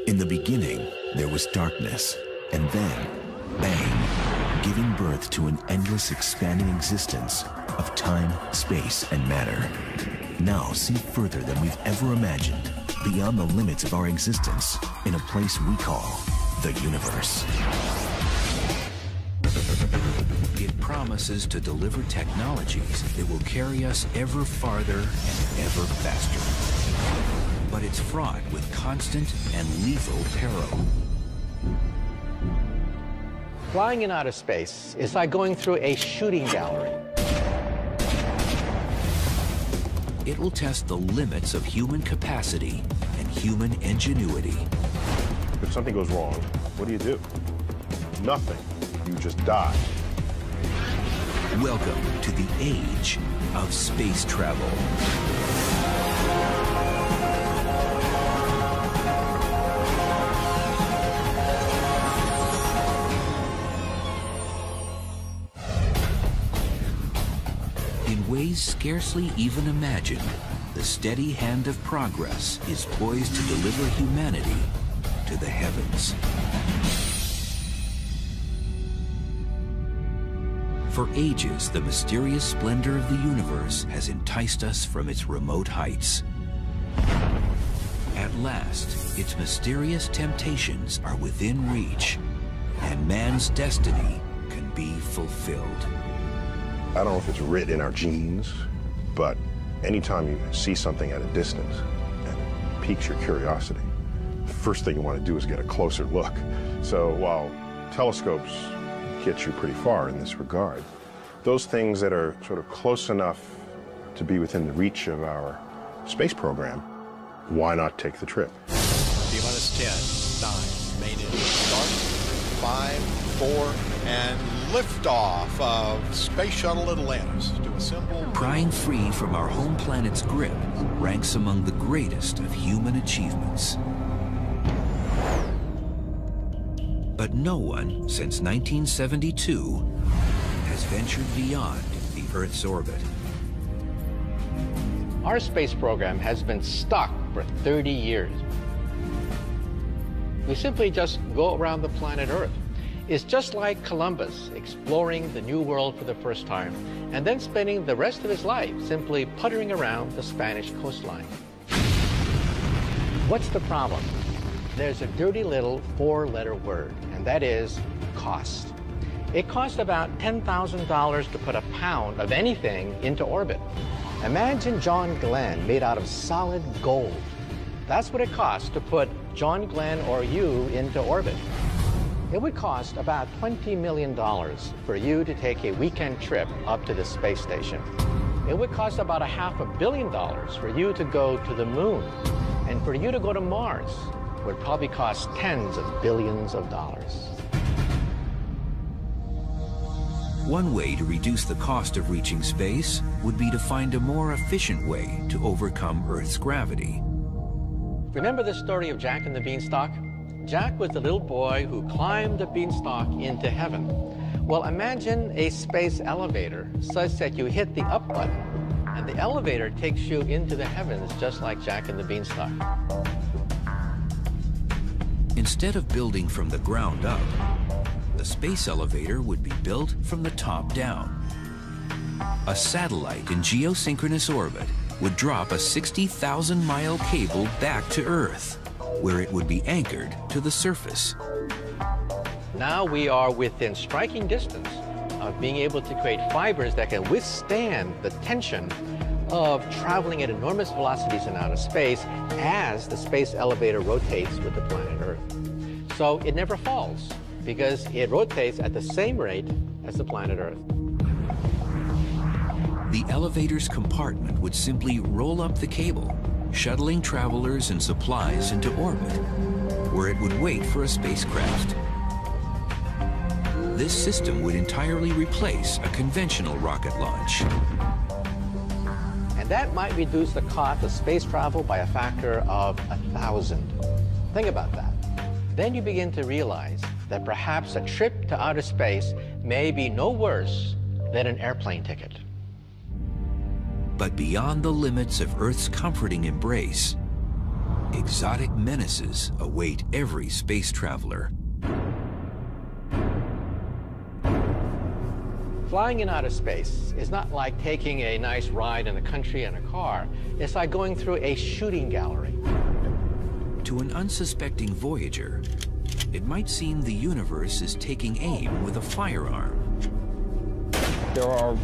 In the beginning, there was darkness, and then, bang, giving birth to an endless expanding existence of time, space, and matter. Now see further than we've ever imagined, beyond the limits of our existence, in a place we call the universe. It promises to deliver technologies that will carry us ever farther and ever faster. But it's fraught with constant and lethal peril. Flying in outer space is like going through a shooting gallery. It will test the limits of human capacity and human ingenuity. If something goes wrong, what do? Nothing. You just die. Welcome to the age of space travel. In ways scarcely even imagined, the steady hand of progress is poised to deliver humanity to the heavens. For ages, the mysterious splendor of the universe has enticed us from its remote heights. At last, its mysterious temptations are within reach, and man's destiny can be fulfilled. I don't know if it's written in our genes, but anytime you see something at a distance and it piques your curiosity, the first thing you want to do is get a closer look. So while telescopes get you pretty far in this regard, those things that are sort of close enough to be within the reach of our space program, why not take the trip? T-minus 10, 9, main engine start, 5, 4, and liftoff of Space Shuttle Atlantis to assemble. Prying free from our home planet's grip ranks among the greatest of human achievements. But no one, since 1972, has ventured beyond the Earth's orbit. Our space program has been stuck for 30 years. We simply just go around the planet Earth. It's just like Columbus exploring the New World for the first time and then spending the rest of his life simply puttering around the Spanish coastline. What's the problem? There's a dirty little four-letter word, and that is cost. It costs about $10,000 to put a pound of anything into orbit. Imagine John Glenn made out of solid gold. That's what it costs to put John Glenn or you into orbit. It would cost about $20 million for you to take a weekend trip up to the space station. It would cost about $500 million for you to go to the moon. And for you to go to Mars would probably cost tens of billions of dollars. One way to reduce the cost of reaching space would be to find a more efficient way to overcome Earth's gravity. Remember the story of Jack and the Beanstalk? Jack was the little boy who climbed the beanstalk into heaven. Well, imagine a space elevator such that you hit the up button and the elevator takes you into the heavens just like Jack and the Beanstalk. Instead of building from the ground up, the space elevator would be built from the top down. A satellite in geosynchronous orbit would drop a 60,000-mile cable back to Earth, where it would be anchored to the surface. Now we are within striking distance of being able to create fibers that can withstand the tension of traveling at enormous velocities in outer space as the space elevator rotates with the planet Earth. So it never falls because it rotates at the same rate as the planet Earth. The elevator's compartment would simply roll up the cable, shuttling travelers and supplies into orbit, where it would wait for a spacecraft. This system would entirely replace a conventional rocket launch. And that might reduce the cost of space travel by a factor of 1,000. Think about that. Then you begin to realize that perhaps a trip to outer space may be no worse than an airplane ticket. But beyond the limits of Earth's comforting embrace, exotic menaces await every space traveler. Flying in outer space is not like taking a nice ride in the country in a car. It's like going through a shooting gallery. To an unsuspecting voyager, it might seem the universe is taking aim with a firearm. There are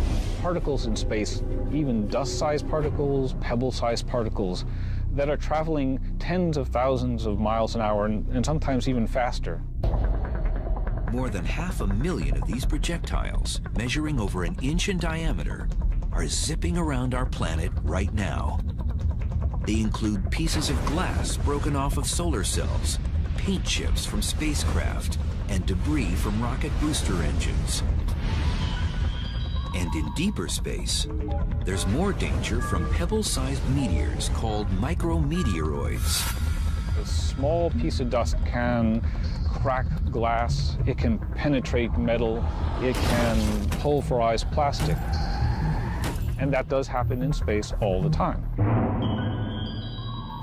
particles in space, even dust-sized particles, pebble-sized particles, that are traveling tens of thousands of miles an hour and sometimes even faster. More than 500,000 of these projectiles, measuring over an inch in diameter, are zipping around our planet right now. They include pieces of glass broken off of solar cells, paint chips from spacecraft, and debris from rocket booster engines. And in deeper space, there's more danger from pebble-sized meteors called micrometeoroids. A small piece of dust can crack glass, it can penetrate metal, it can pulverize plastic. And that does happen in space all the time.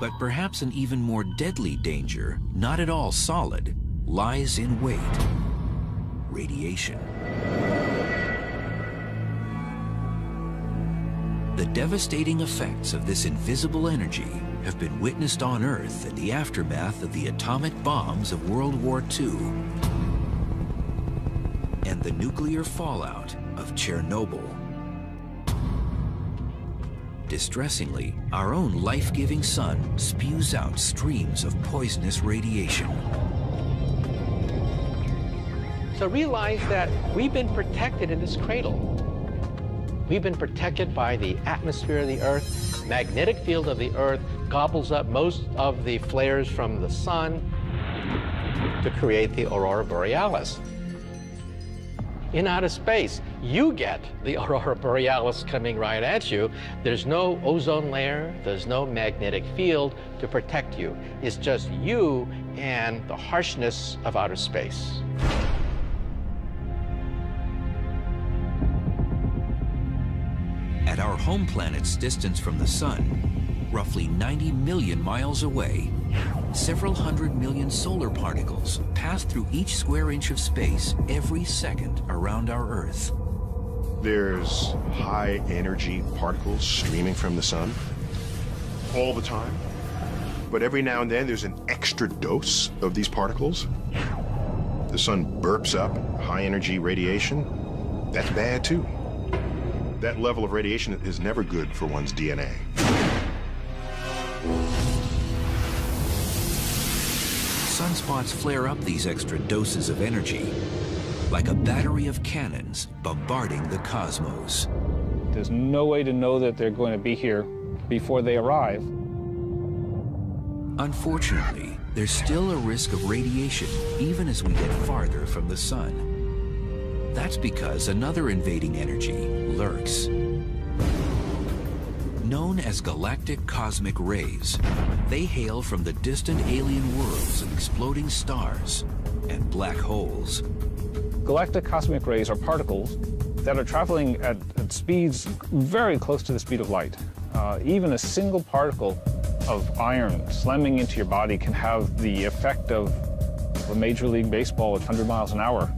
But perhaps an even more deadly danger, not at all solid, lies in wait: radiation. The devastating effects of this invisible energy have been witnessed on Earth in the aftermath of the atomic bombs of World War II and the nuclear fallout of Chernobyl. Distressingly, our own life-giving sun spews out streams of poisonous radiation. So realize that we've been protected in this cradle. We've been protected by the atmosphere of the Earth. Magnetic field of the Earth gobbles up most of the flares from the sun to create the aurora borealis. In outer space, you get the aurora borealis coming right at you. There's no ozone layer, there's no magnetic field to protect you. It's just you and the harshness of outer space. At our home planet's distance from the sun, roughly 90 million miles away, several hundred million solar particles pass through each square inch of space every second around our Earth. There's high energy particles streaming from the sun all the time. But every now and then there's an extra dose of these particles. The sun burps up high energy radiation. That's bad too. That level of radiation is never good for one's DNA. Sunspots flare up these extra doses of energy like a battery of cannons bombarding the cosmos. There's no way to know that they're going to be here before they arrive. Unfortunately, there's still a risk of radiation even as we get farther from the sun. That's because another invading energy lurks. Known as galactic cosmic rays, they hail from the distant alien worlds of exploding stars and black holes. Galactic cosmic rays are particles that are traveling at speeds very close to the speed of light. Even a single particle of iron slamming into your body can have the effect of a Major League Baseball at 100 miles an hour.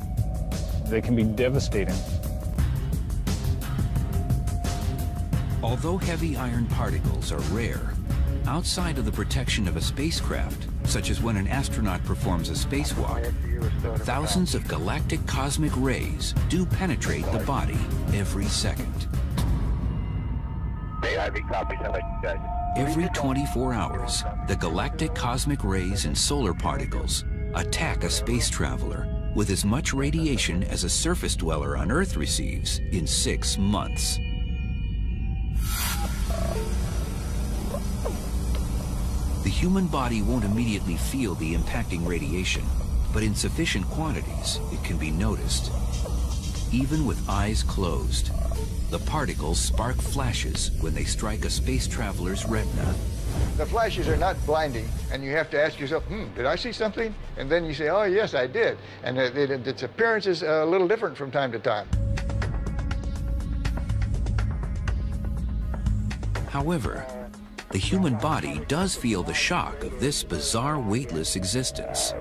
They can be devastating. Although heavy iron particles are rare, outside of the protection of a spacecraft, such as when an astronaut performs a spacewalk, thousands of galactic cosmic rays do penetrate the body every second. Every 24 hours, the galactic cosmic rays and solar particles attack a space traveler with as much radiation as a surface dweller on Earth receives in 6 months. The human body won't immediately feel the impacting radiation, but in sufficient quantities, it can be noticed. Even with eyes closed, the particles spark flashes when they strike a space traveler's retina. The flashes are not blinding, and you have to ask yourself, did I see something? And then you say, oh, yes, I did. And its appearance is a little different from time to time. However, the human body does feel the shock of this bizarre weightless existence.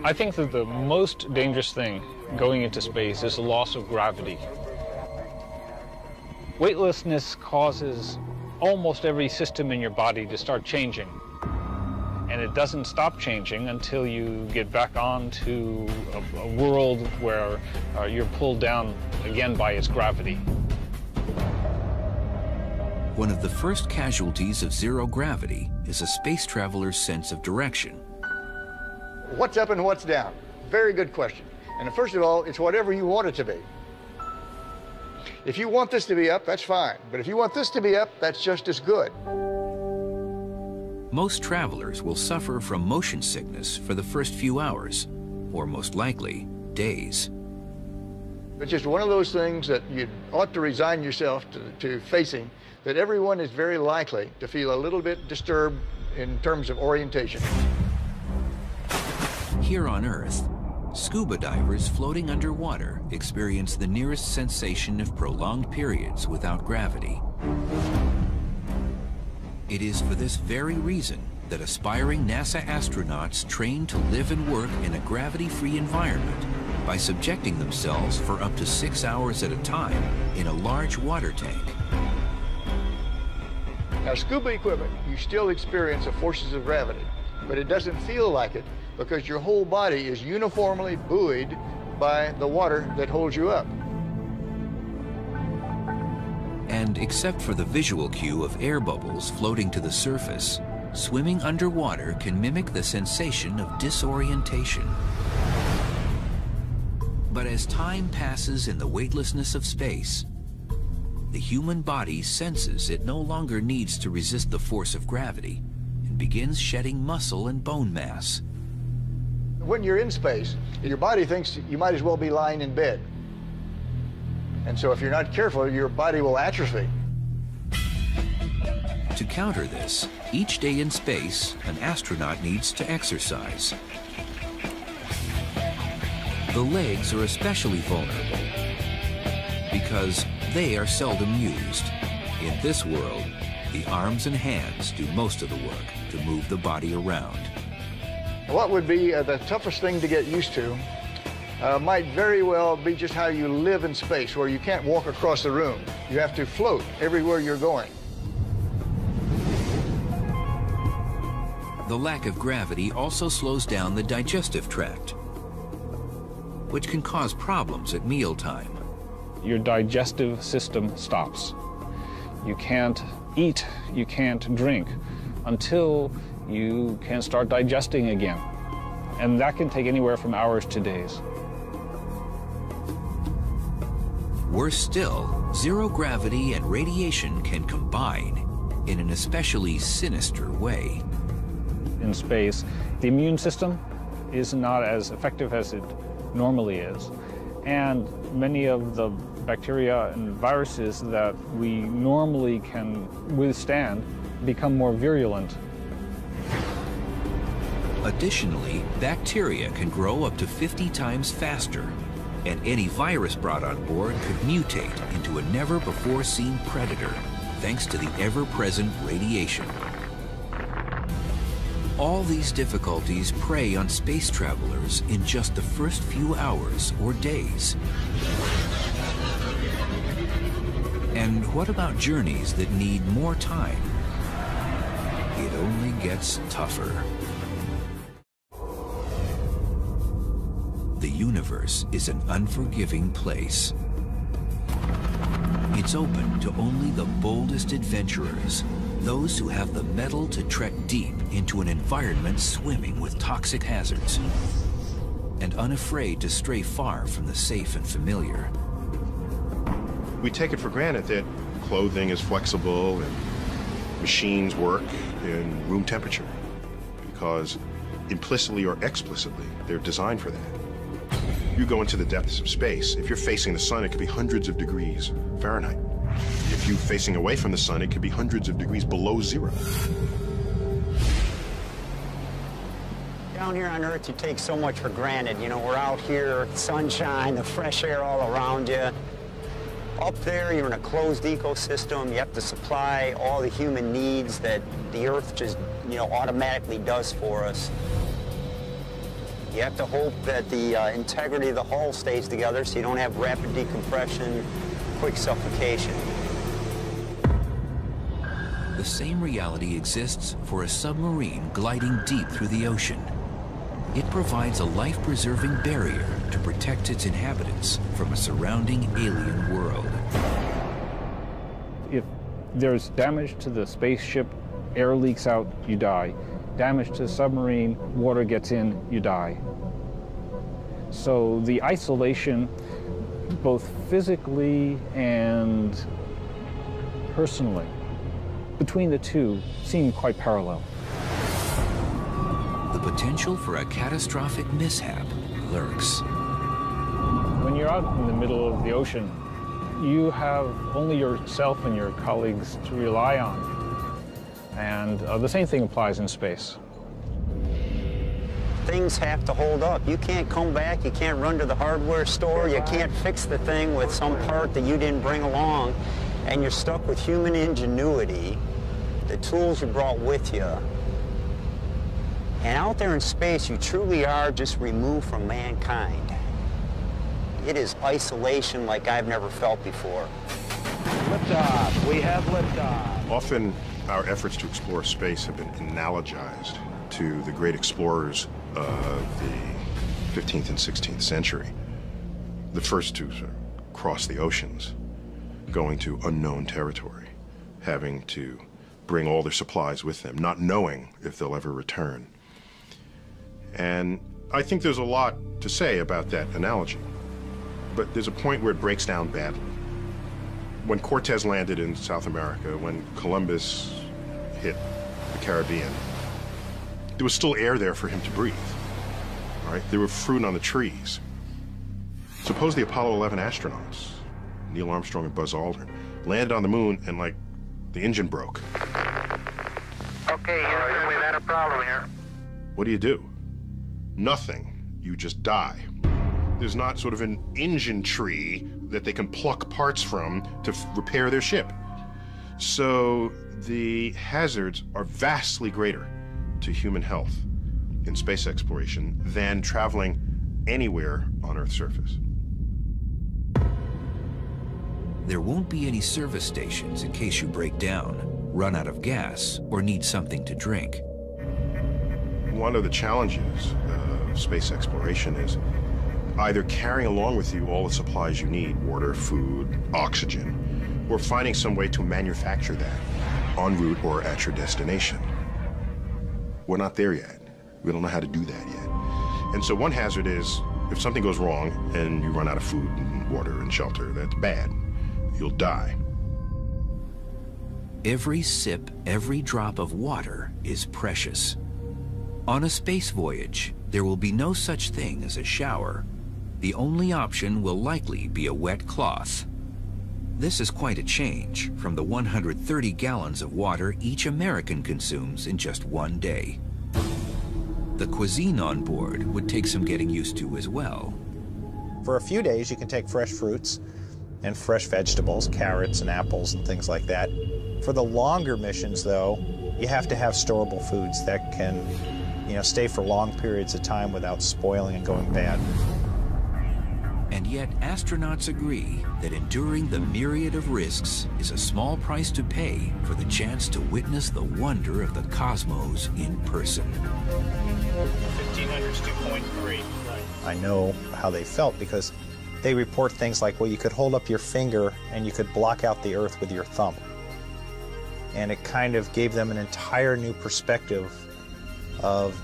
I think that the most dangerous thing going into space is the loss of gravity. Weightlessness causes almost every system in your body to start changing. And it doesn't stop changing until you get back onto a world where you're pulled down again by its gravity. One of the first casualties of zero gravity is a space traveler's sense of direction. What's up and what's down? Very good question. And first of all, it's whatever you want it to be. If you want this to be up, that's fine. But if you want this to be up, that's just as good. Most travelers will suffer from motion sickness for the first few hours, or most likely, days. It's just one of those things that you ought to resign yourself to facing, that everyone is very likely to feel a little bit disturbed in terms of orientation. Here on Earth, scuba divers floating underwater experience the nearest sensation of prolonged periods without gravity. It is for this very reason that aspiring NASA astronauts train to live and work in a gravity-free environment by subjecting themselves for up to 6 hours at a time in a large water tank. Now, scuba equipment, you still experience the forces of gravity, but it doesn't feel like it because your whole body is uniformly buoyed by the water that holds you up. And except for the visual cue of air bubbles floating to the surface, swimming underwater can mimic the sensation of disorientation. But as time passes in the weightlessness of space, the human body senses it no longer needs to resist the force of gravity and begins shedding muscle and bone mass. When you're in space, your body thinks you might as well be lying in bed. And so if you're not careful, your body will atrophy. To counter this, each day in space, an astronaut needs to exercise. The legs are especially vulnerable because they are seldom used. In this world, the arms and hands do most of the work to move the body around. What would be the toughest thing to get used to might very well be just how you live in space, where you can't walk across the room. You have to float everywhere you're going. The lack of gravity also slows down the digestive tract, which can cause problems at mealtime. Your digestive system stops. You can't eat, you can't drink until you can start digesting again. And that can take anywhere from hours to days. Worse still, zero gravity and radiation can combine in an especially sinister way. In space, the immune system is not as effective as it normally is. And many of the bacteria and viruses that we normally can withstand become more virulent. Additionally, bacteria can grow up to 50 times faster, and any virus brought on board could mutate into a never-before-seen predator, thanks to the ever-present radiation. All these difficulties prey on space travelers in just the first few hours or days. And what about journeys that need more time? It only gets tougher. The universe is an unforgiving place. It's open to only the boldest adventurers, those who have the mettle to trek deep into an environment swimming with toxic hazards, and unafraid to stray far from the safe and familiar. We take it for granted that clothing is flexible and machines work in room temperature, because implicitly or explicitly, they're designed for that. You go into the depths of space. If you're facing the sun, it could be hundreds of degrees Fahrenheit. If you're facing away from the sun, it could be hundreds of degrees below zero. Down here on Earth, you take so much for granted. You know, we're out here, sunshine, the fresh air all around you. Up there, you're in a closed ecosystem. You have to supply all the human needs that the Earth just, automatically does for us. You have to hope that the integrity of the hull stays together so you don't have rapid decompression, quick suffocation. The same reality exists for a submarine gliding deep through the ocean. It provides a life-preserving barrier to protect its inhabitants from a surrounding alien world. If there's damage to the spaceship, air leaks out, you die. Damage to the submarine, water gets in, you die. So the isolation, both physically and personally, between the two seem quite parallel. The potential for a catastrophic mishap lurks. When you're out in the middle of the ocean, you have only yourself and your colleagues to rely on. And the same thing applies in space. Things have to hold up. You can't come back, you can't run to the hardware store, you can't fix the thing with some part that you didn't bring along, and you're stuck with human ingenuity, the tools you brought with you. And out there in space, you truly are just removed from mankind. It is isolation like I've never felt before. Liftoff. We have liftoff. Often, our efforts to explore space have been analogized to the great explorers of the 15th and 16th century. The first to sort of cross the oceans, going to unknown territory, having to bring all their supplies with them, not knowing if they'll ever return. And I think there's a lot to say about that analogy, but there's a point where it breaks down badly. When Cortez landed in South America, when Columbus hit the Caribbean, there was still air there for him to breathe, all right? There were fruit on the trees. Suppose the Apollo 11 astronauts, Neil Armstrong and Buzz Aldrin, landed on the moon and, like, the engine broke. Okay, Houston, we've had a problem here. What do? Nothing. You just die. There's not sort of an engine tree that they can pluck parts from to repair their ship. So the hazards are vastly greater to human health in space exploration than traveling anywhere on Earth's surface. There won't be any service stations in case you break down, run out of gas, or need something to drink. One of the challenges of space exploration is either carrying along with you all the supplies you need, water, food, oxygen, or finding some way to manufacture that en route or at your destination. We're not there yet. We don't know how to do that yet. And so one hazard is if something goes wrong and you run out of food and water and shelter, that's bad. You'll die. Every sip, every drop of water is precious. On a space voyage, there will be no such thing as a shower. The only option will likely be a wet cloth. This is quite a change from the 130 gallons of water each American consumes in just one day. The cuisine on board would take some getting used to as well. For a few days, you can take fresh fruits and fresh vegetables, carrots and apples and things like that. For the longer missions, though, you have to have storable foods that can, stay for long periods of time without spoiling and going bad. And yet, astronauts agree that enduring the myriad of risks is a small price to pay for the chance to witness the wonder of the cosmos in person. 1500's 2.3. I know how they felt because they report things like, well, you could hold up your finger and you could block out the Earth with your thumb. And it kind of gave them an entire new perspective of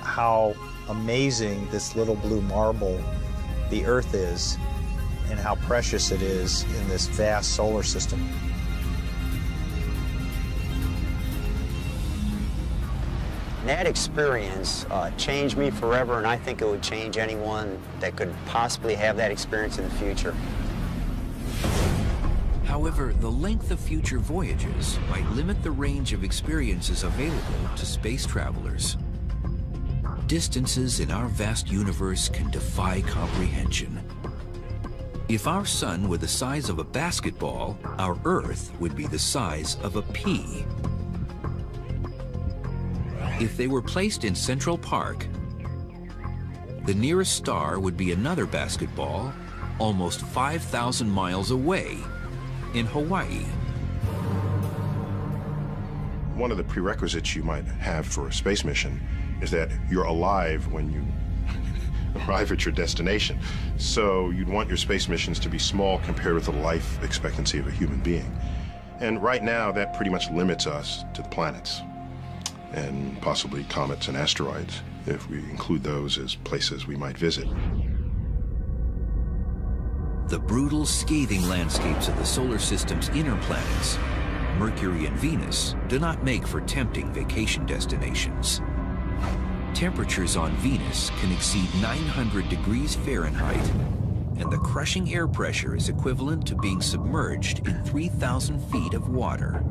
how amazing this little blue marble the Earth is and how precious it is in this vast solar system. That experience changed me forever, and I think it would change anyone that could possibly have that experience in the future. However, the length of future voyages might limit the range of experiences available to space travelers. Distances in our vast universe can defy comprehension. If our sun were the size of a basketball, our Earth would be the size of a pea. If they were placed in Central Park, the nearest star would be another basketball almost 5,000 miles away in Hawaii. One of the prerequisites you might have for a space mission is that you're alive when you arrive at your destination. So you'd want your space missions to be small compared with the life expectancy of a human being. And right now, that pretty much limits us to the planets and possibly comets and asteroids, if we include those as places we might visit. The brutal, scathing landscapes of the solar system's inner planets, Mercury and Venus, do not make for tempting vacation destinations. Temperatures on Venus can exceed 900 degrees Fahrenheit, and the crushing air pressure is equivalent to being submerged in 3,000 feet of water.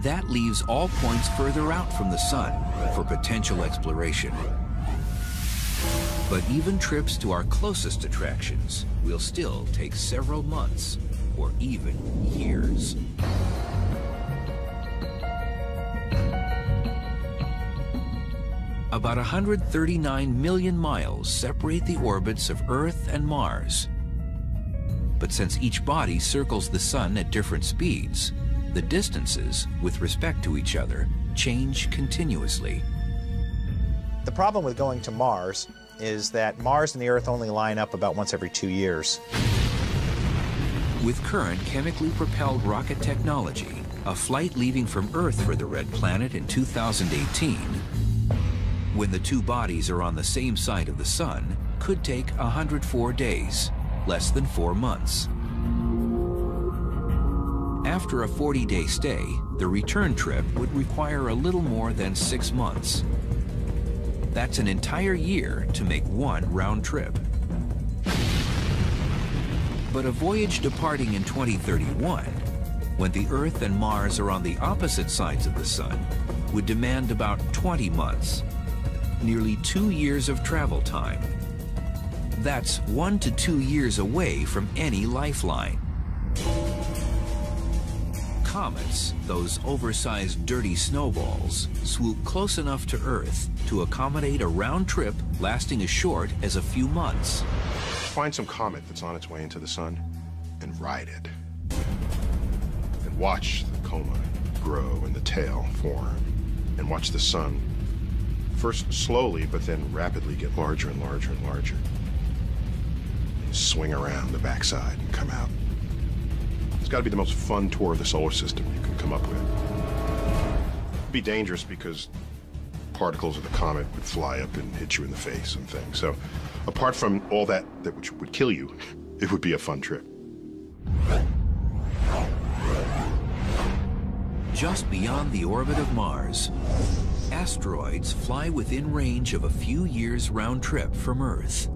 That leaves all points further out from the sun for potential exploration. But even trips to our closest attractions will still take several months or even years. About 139 million miles separate the orbits of Earth and Mars. But since each body circles the sun at different speeds, the distances with respect to each other change continuously. The problem with going to Mars is that Mars and the Earth only line up about once every 2 years. With current chemically propelled rocket technology, a flight leaving from Earth for the Red Planet in 2018, when the two bodies are on the same side of the sun, could take 104 days, less than 4 months. After a 40-day stay, the return trip would require a little more than 6 months. That's an entire year to make one round trip. But a voyage departing in 2031, when the Earth and Mars are on the opposite sides of the sun, would demand about 20 months. Nearly 2 years of travel time. That's 1 to 2 years away from any lifeline. Comets, those oversized dirty snowballs, swoop close enough to Earth to accommodate a round trip lasting as short as a few months. Find some comet that's on its way into the sun and ride it. And watch the coma grow and the tail form. And watch the sun first slowly, but then rapidly get larger and larger and larger. And swing around the backside and come out. It's got to be the most fun tour of the solar system you can come up with. It'd be dangerous because particles of the comet would fly up and hit you in the face and things. So apart from all that which would kill you, it would be a fun trip. Just beyond the orbit of Mars, asteroids fly within range of a few years round trip from Earth.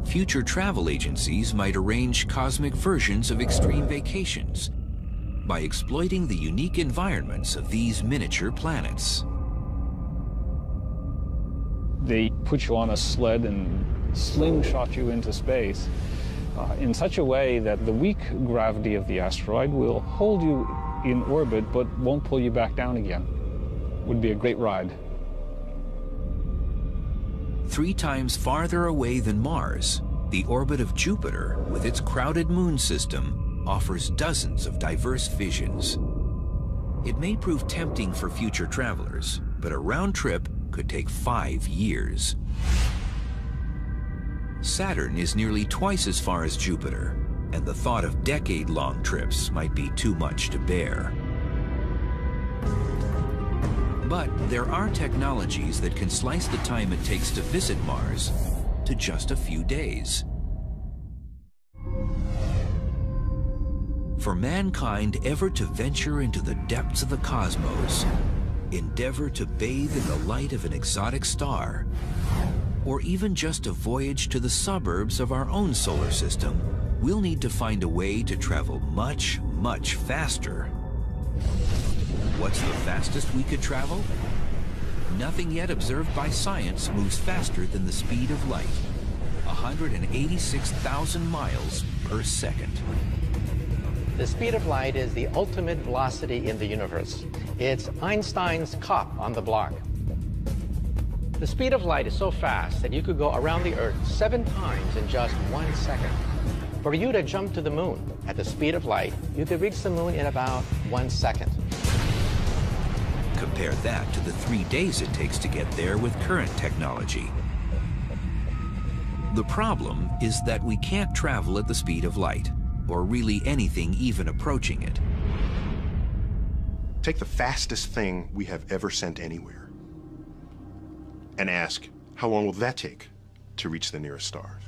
Future travel agencies might arrange cosmic versions of extreme vacations by exploiting the unique environments of these miniature planets. They put you on a sled and slingshot you into space in such a way that the weak gravity of the asteroid will hold you in orbit but won't pull you back down again. Would be a great ride. 3 times farther away than Mars, the orbit of Jupiter, with its crowded moon system, offers dozens of diverse visions. It may prove tempting for future travelers, but a round trip could take 5 years. Saturn is nearly twice as far as Jupiter, and the thought of decade-long trips might be too much to bear. But there are technologies that can slice the time it takes to visit Mars to just a few days. For mankind ever to venture into the depths of the cosmos, endeavor to bathe in the light of an exotic star, or even just a voyage to the suburbs of our own solar system, we'll need to find a way to travel much, much faster. What's the fastest we could travel? nothing yet observed by science moves faster than the speed of light, 186,000 miles per second. The speed of light is the ultimate velocity in the universe. It's Einstein's cop on the block. The speed of light is so fast that you could go around the Earth 7 times in just 1 second. For you to jump to the moon at the speed of light, you could reach the moon in about 1 second. Compare that to the 3 days it takes to get there with current technology. The problem is that we can't travel at the speed of light, or really anything even approaching it. Take the fastest thing we have ever sent anywhere and ask, how long will that take to reach the nearest stars?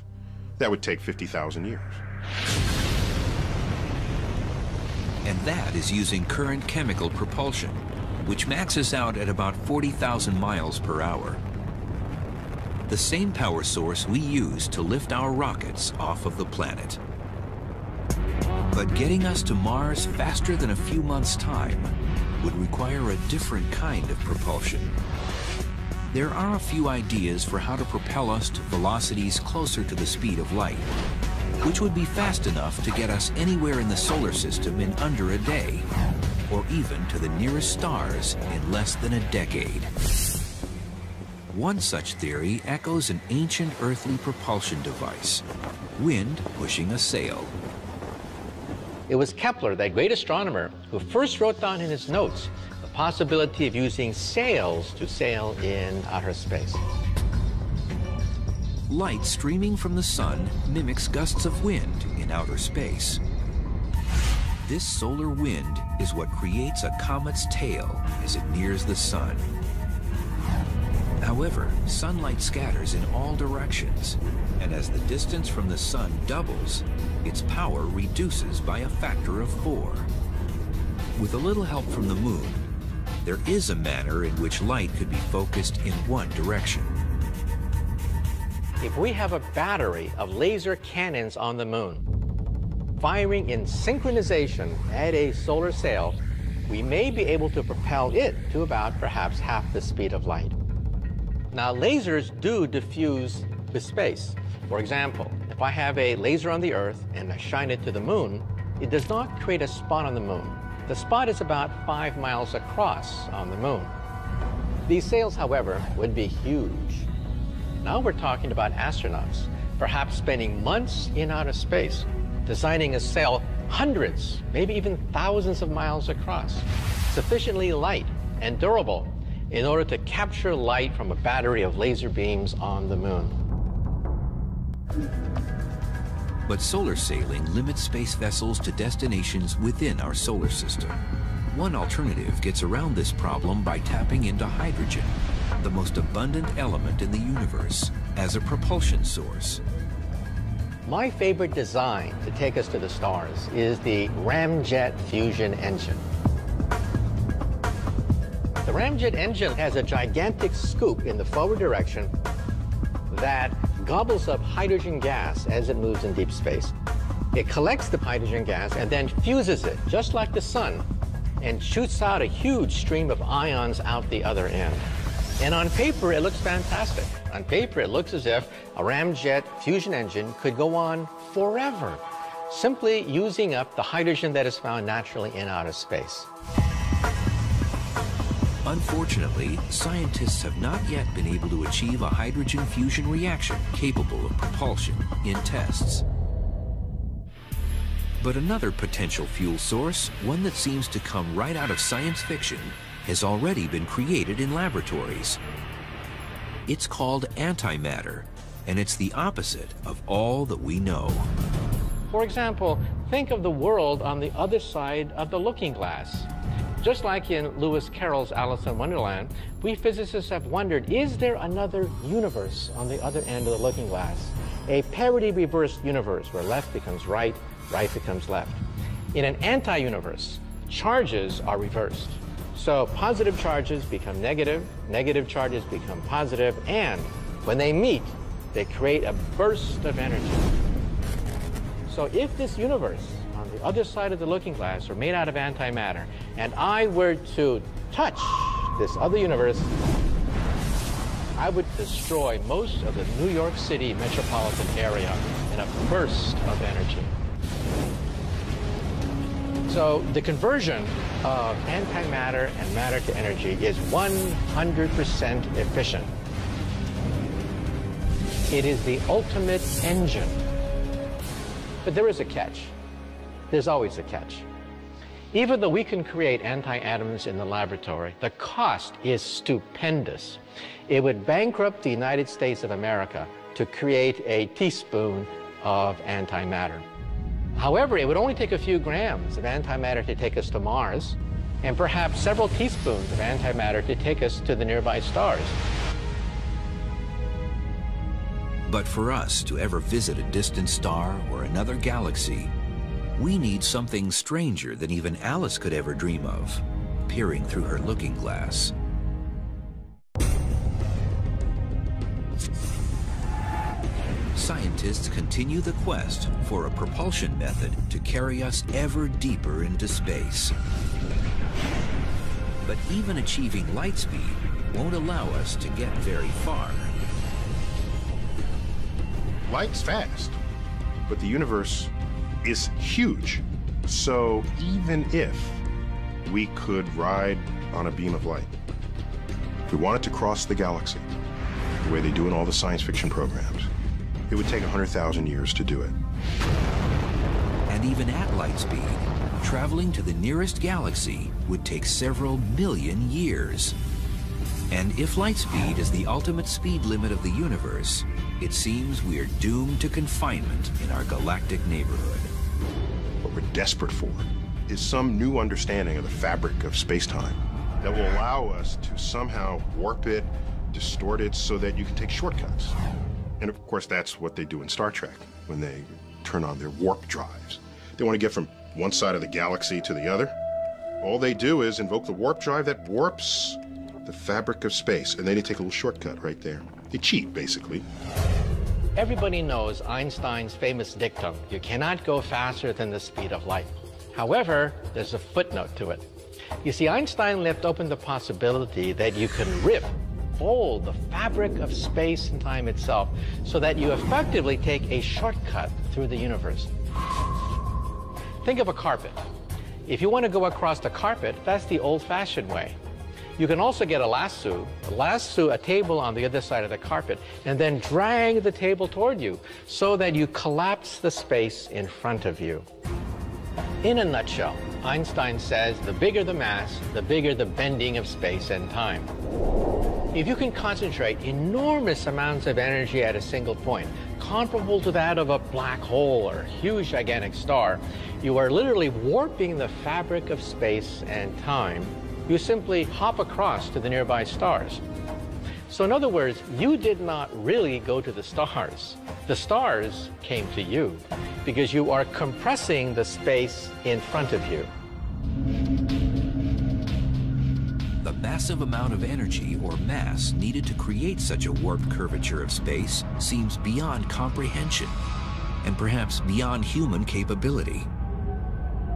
That would take 50,000 years. And that is using current chemical propulsion, which maxes out at about 40,000 miles per hour. The same power source we use to lift our rockets off of the planet. But getting us to Mars faster than a few months' time would require a different kind of propulsion. There are a few ideas for how to propel us to velocities closer to the speed of light, which would be fast enough to get us anywhere in the solar system in under a day, or even to the nearest stars in less than a decade. One such theory echoes an ancient earthly propulsion device, wind pushing a sail. It was Kepler, that great astronomer, who first wrote down in his notes the possibility of using sails to sail in outer space. Light streaming from the sun mimics gusts of wind in outer space. This solar wind is what creates a comet's tail as it nears the sun. However, sunlight scatters in all directions, and as the distance from the sun doubles, its power reduces by a factor of 4. With a little help from the moon, there is a manner in which light could be focused in one direction. If we have a battery of laser cannons on the moon, firing in synchronization at a solar sail, we may be able to propel it to about perhaps half the speed of light. Now, lasers do diffuse with space. For example, if I have a laser on the Earth and I shine it to the moon, it does not create a spot on the moon. The spot is about 5 miles across on the moon. These sails, however, would be huge. Now we're talking about astronauts, perhaps spending months in outer space, designing a sail hundreds, maybe even thousands of miles across, sufficiently light and durable in order to capture light from a battery of laser beams on the moon. But solar sailing limits space vessels to destinations within our solar system. One alternative gets around this problem by tapping into hydrogen, the most abundant element in the universe, as a propulsion source. My favorite design to take us to the stars is the ramjet fusion engine. The ramjet engine has a gigantic scoop in the forward direction that gobbles up hydrogen gas as it moves in deep space. It collects the hydrogen gas and then fuses it, just like the sun, and shoots out a huge stream of ions out the other end. And on paper, it looks fantastic. On paper, it looks as if a ramjet fusion engine could go on forever, simply using up the hydrogen that is found naturally in outer space. Unfortunately, scientists have not yet been able to achieve a hydrogen fusion reaction capable of propulsion in tests. But another potential fuel source, one that seems to come right out of science fiction, has already been created in laboratories. It's called antimatter, and it's the opposite of all that we know. For example, think of the world on the other side of the looking glass. Just like in Lewis Carroll's Alice in Wonderland, we physicists have wondered, is there another universe on the other end of the looking glass? A parity-reversed universe where left becomes right, right becomes left. In an anti-universe, charges are reversed. So positive charges become negative, negative charges become positive, and when they meet, they create a burst of energy. So if this universe on the other side of the looking glass are made out of antimatter, and I were to touch this other universe, I would destroy most of the New York City metropolitan area in a burst of energy. So the conversion of antimatter and matter to energy is 100% efficient. It is the ultimate engine. But there is a catch. There's always a catch. Even though we can create anti-atoms in the laboratory, the cost is stupendous. It would bankrupt the United States of America to create a teaspoon of antimatter. However, it would only take a few grams of antimatter to take us to Mars, and perhaps several teaspoons of antimatter to take us to the nearby stars. But for us to ever visit a distant star or another galaxy, we need something stranger than even Alice could ever dream of, peering through her looking glass. Scientists continue the quest for a propulsion method to carry us ever deeper into space. But even achieving light speed won't allow us to get very far. Light's fast, but the universe is huge. So even if we could ride on a beam of light, if we wanted to cross the galaxy, the way they do in all the science fiction programs, it would take 100,000 years to do it. And even at light speed, traveling to the nearest galaxy would take several million years. And if light speed is the ultimate speed limit of the universe, it seems we are doomed to confinement in our galactic neighborhood. What we're desperate for is some new understanding of the fabric of space-time that will allow us to somehow warp it, distort it, so that you can take shortcuts. And of course, that's what they do in Star Trek when they turn on their warp drives. They want to get from one side of the galaxy to the other. All they do is invoke the warp drive that warps the fabric of space, and then they take a little shortcut right there. They cheat, basically. Everybody knows Einstein's famous dictum, you cannot go faster than the speed of light. However, there's a footnote to it. You see, Einstein left open the possibility that you can fold the fabric of space and time itself so that you effectively take a shortcut through the universe. Think of a carpet. If you want to go across the carpet, that's the old-fashioned way. You can also get a lasso a table on the other side of the carpet, and then drag the table toward you so that you collapse the space in front of you. In a nutshell, Einstein says the bigger the mass, the bigger the bending of space and time. If you can concentrate enormous amounts of energy at a single point, comparable to that of a black hole or a huge gigantic star, you are literally warping the fabric of space and time. You simply hop across to the nearby stars. So in other words, you did not really go to the stars. The stars came to you because you are compressing the space in front of you. The massive amount of energy or mass needed to create such a warped curvature of space seems beyond comprehension and perhaps beyond human capability.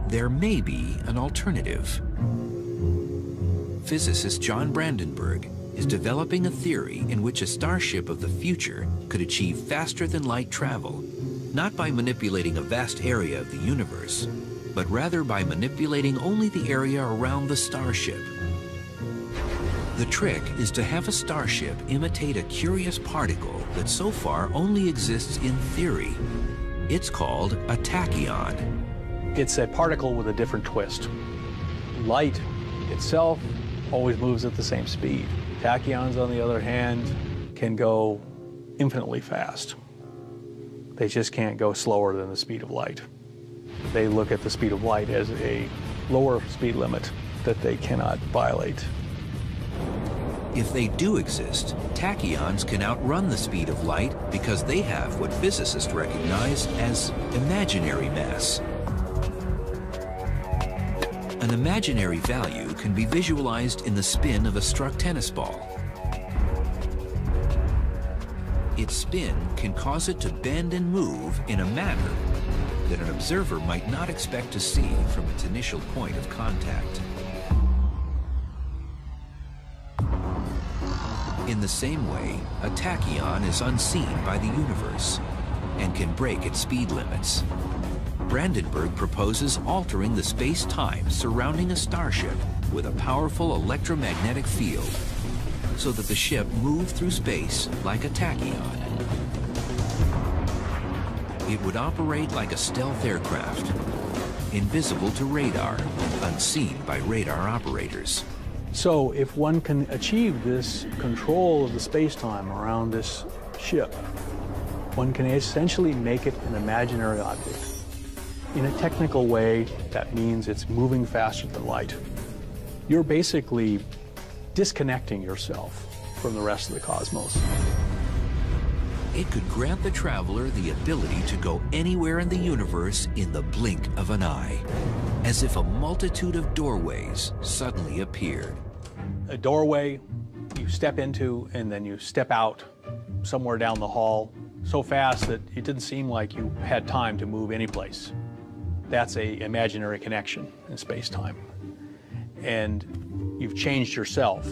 There may be an alternative. Physicist John Brandenburg is developing a theory in which a starship of the future could achieve faster-than-light travel, not by manipulating a vast area of the universe, but rather by manipulating only the area around the starship. The trick is to have a starship imitate a curious particle that so far only exists in theory. It's called a tachyon. It's a particle with a different twist. Light itself always moves at the same speed. Tachyons, on the other hand, can go infinitely fast. They just can't go slower than the speed of light. They look at the speed of light as a lower speed limit that they cannot violate. If they do exist, tachyons can outrun the speed of light because they have what physicists recognize as imaginary mass. An imaginary value can be visualized in the spin of a struck tennis ball. Its spin can cause it to bend and move in a manner that an observer might not expect to see from its initial point of contact. In the same way, a tachyon is unseen by the universe and can break its speed limits. Brandenburg proposes altering the space-time surrounding a starship with a powerful electromagnetic field so that the ship moves through space like a tachyon. It would operate like a stealth aircraft, invisible to radar, unseen by radar operators. So if one can achieve this control of the space-time around this ship, one can essentially make it an imaginary object. In a technical way, that means it's moving faster than light. You're basically disconnecting yourself from the rest of the cosmos. It could grant the traveler the ability to go anywhere in the universe in the blink of an eye, as if a multitude of doorways suddenly appeared. A doorway you step into and then you step out somewhere down the hall so fast that it didn't seem like you had time to move any place. That's an imaginary connection in space-time. And you've changed yourself,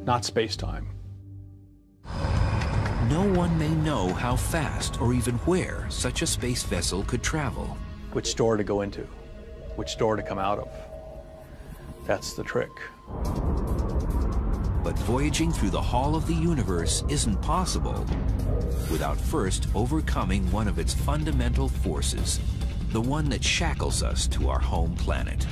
not space-time. No one may know how fast or even where such a space vessel could travel. Which door to go into, which door to come out of. That's the trick. But voyaging through the Hall of the Universe isn't possible without first overcoming one of its fundamental forces, the one that shackles us to our home planet.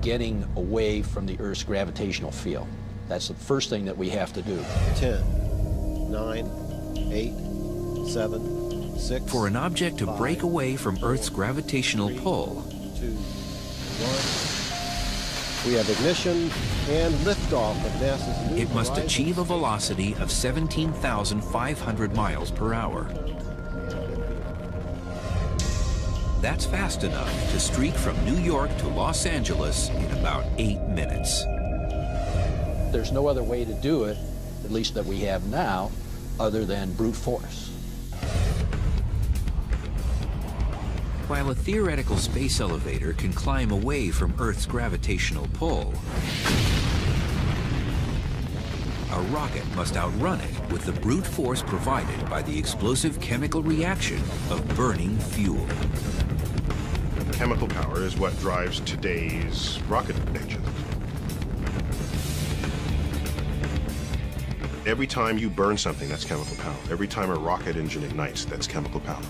Getting away from the Earth's gravitational field. That's the first thing that we have to do. 10, 9, 8, 7, 6. For an object to 5, break away from Earth's gravitational 3, pull, 2, 1. We have ignition and liftoff of NASA's New it must Horizons achieve a velocity of 17,500 miles per hour. That's fast enough to streak from New York to Los Angeles in about 8 minutes. There's no other way to do it, at least that we have now, other than brute force. While a theoretical space elevator can climb away from Earth's gravitational pull, a rocket must outrun it with the brute force provided by the explosive chemical reaction of burning fuel. Chemical power is what drives today's rocket engines. Every time you burn something, that's chemical power. Every time a rocket engine ignites, that's chemical power.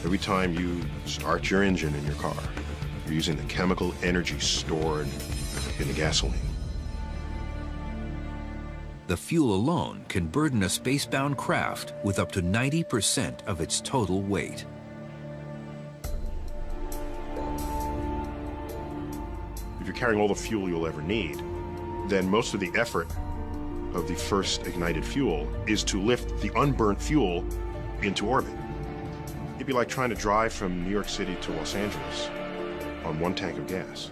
Every time you start your engine in your car, you're using the chemical energy stored in the gasoline. The fuel alone can burden a spacebound craft with up to 90% of its total weight. If you're carrying all the fuel you'll ever need, then most of the effort of the first ignited fuel is to lift the unburnt fuel into orbit. It'd be like trying to drive from New York City to Los Angeles on one tank of gas.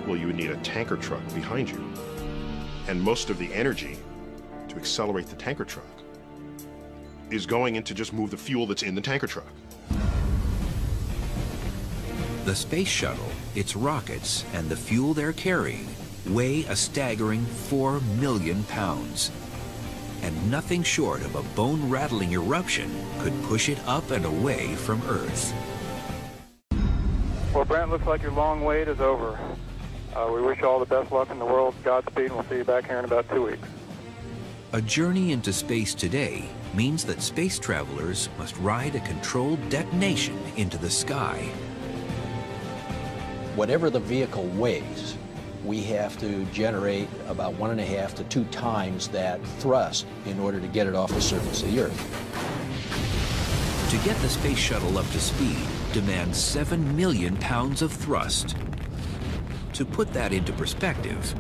Well, you would need a tanker truck behind you. And most of the energy to accelerate the tanker truck is going in to just move the fuel that's in the tanker truck. The space shuttle, its rockets, and the fuel they're carrying weigh a staggering 4 million pounds. And nothing short of a bone-rattling eruption could push it up and away from Earth. Well, Brent, looks like your long wait is over. We wish you all the best luck in the world. Godspeed, and we'll see you back here in about 2 weeks. A journey into space today means that space travelers must ride a controlled detonation into the sky. Whatever the vehicle weighs, we have to generate about 1.5 to 2 times that thrust in order to get it off the surface of the Earth. To get the space shuttle up to speed demands 7 million pounds of thrust. To put that into perspective,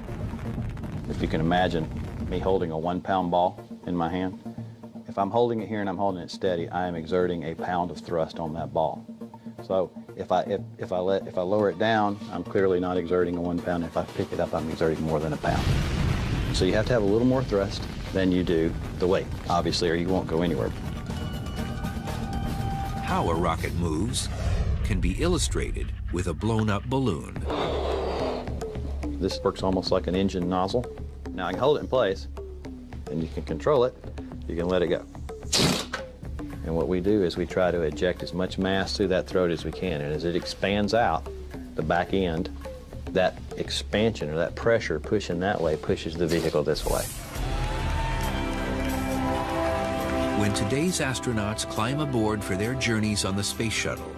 if you can imagine me holding a 1-pound ball in my hand, if I'm holding it here and I'm holding it steady, I am exerting a pound of thrust on that ball. So if I lower it down, I'm clearly not exerting a 1 pound. If I pick it up, I'm exerting more than a pound. So you have to have a little more thrust than you do the weight, obviously, or you won't go anywhere. How a rocket moves can be illustrated with a blown-up balloon. This works almost like an engine nozzle. Now I can hold it in place, and you can control it, you can let it go. And what we do is we try to eject as much mass through that throat as we can, and as it expands out, the back end, that expansion or that pressure pushing that way pushes the vehicle this way. When today's astronauts climb aboard for their journeys on the space shuttle,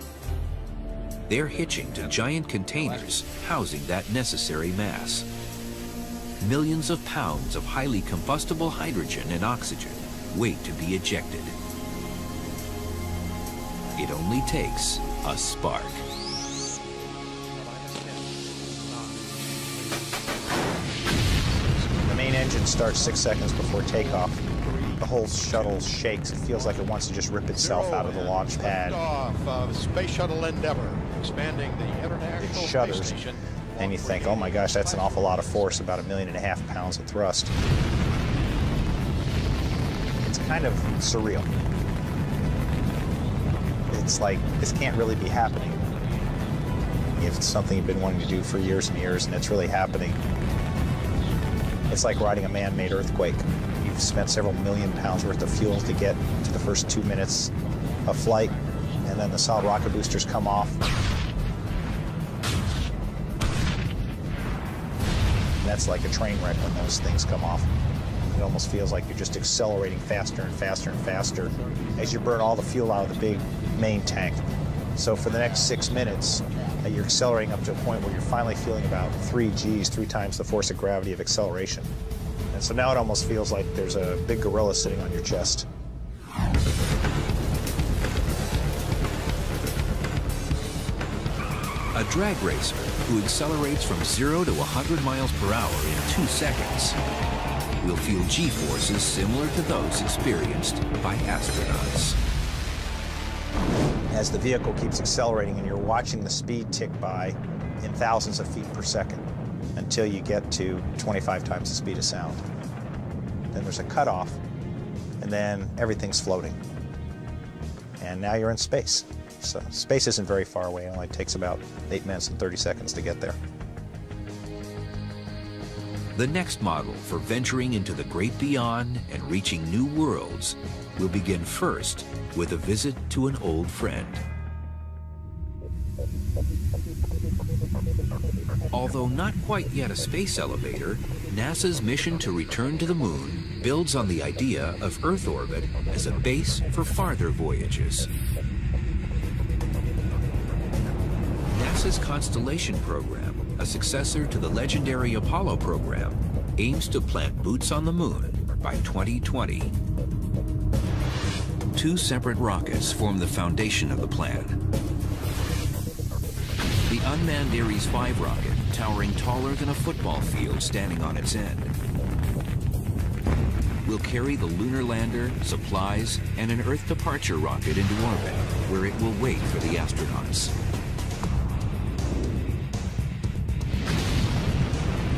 they're hitching to giant containers housing that necessary mass. Millions of pounds of highly combustible hydrogen and oxygen wait to be ejected. It only takes a spark. The main engine starts 6 seconds before takeoff. The whole shuttle shakes. It feels like it wants to just rip itself out of the launch pad. Off of Space Shuttle Endeavour, expanding the International It shudders, Space Station. and you think, oh my gosh, that's an awful lot of force, about 1.5 million pounds of thrust. It's kind of surreal. It's like, this can't really be happening. If it's something you've been wanting to do for years and years, and it's really happening, it's like riding a man-made earthquake. You've spent several million pounds worth of fuel to get to the first 2 minutes of flight, and then the solid rocket boosters come off. And that's like a train wreck when those things come off. It almost feels like you're just accelerating faster and faster and faster as you burn all the fuel out of the big main tank. So for the next 6 minutes, you're accelerating up to a point where you're finally feeling about 3 Gs, 3 times the force of gravity of acceleration. And so now it almost feels like there's a big gorilla sitting on your chest. A drag racer who accelerates from 0 to 100 miles per hour in 2 seconds will feel G-forces similar to those experienced by astronauts. As the vehicle keeps accelerating and you're watching the speed tick by in thousands of feet per second until you get to 25 times the speed of sound. Then there's a cutoff, and then everything's floating. And now you're in space. So space isn't very far away. It only takes about 8 minutes and 30 seconds to get there. The next model for venturing into the great beyond and reaching new worlds will begin first with a visit to an old friend. Although not quite yet a space elevator, NASA's mission to return to the moon builds on the idea of Earth orbit as a base for farther voyages. NASA's Constellation program, a successor to the legendary Apollo program, aims to plant boots on the moon by 2020. 2 separate rockets form the foundation of the plan. The unmanned Ares 5 rocket, towering taller than a football field standing on its end, will carry the lunar lander, supplies, and an Earth departure rocket into orbit, where it will wait for the astronauts.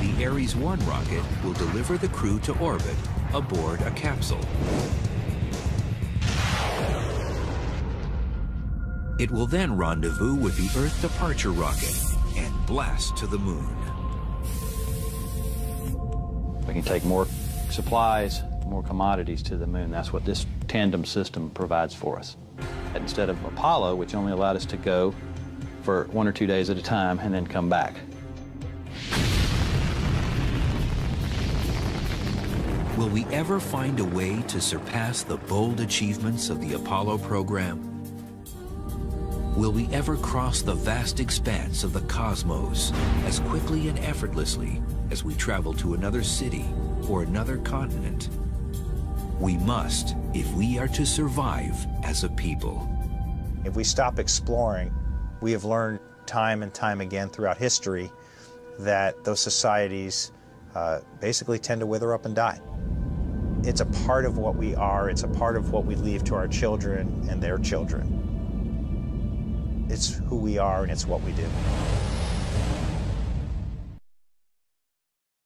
The Ares 1 rocket will deliver the crew to orbit aboard a capsule. It will then rendezvous with the Earth departure rocket and blast to the moon. We can take more supplies, more commodities to the moon. That's what this tandem system provides for us. Instead of Apollo, which only allowed us to go for 1 or 2 days at a time and then come back. Will we ever find a way to surpass the bold achievements of the Apollo program? Will we ever cross the vast expanse of the cosmos as quickly and effortlessly as we travel to another city or another continent? We must if we are to survive as a people. If we stop exploring, we have learned time and time again throughout history that those societies basically tend to wither up and die. It's a part of what we are. It's a part of what we leave to our children and their children. It's who we are, and it's what we do.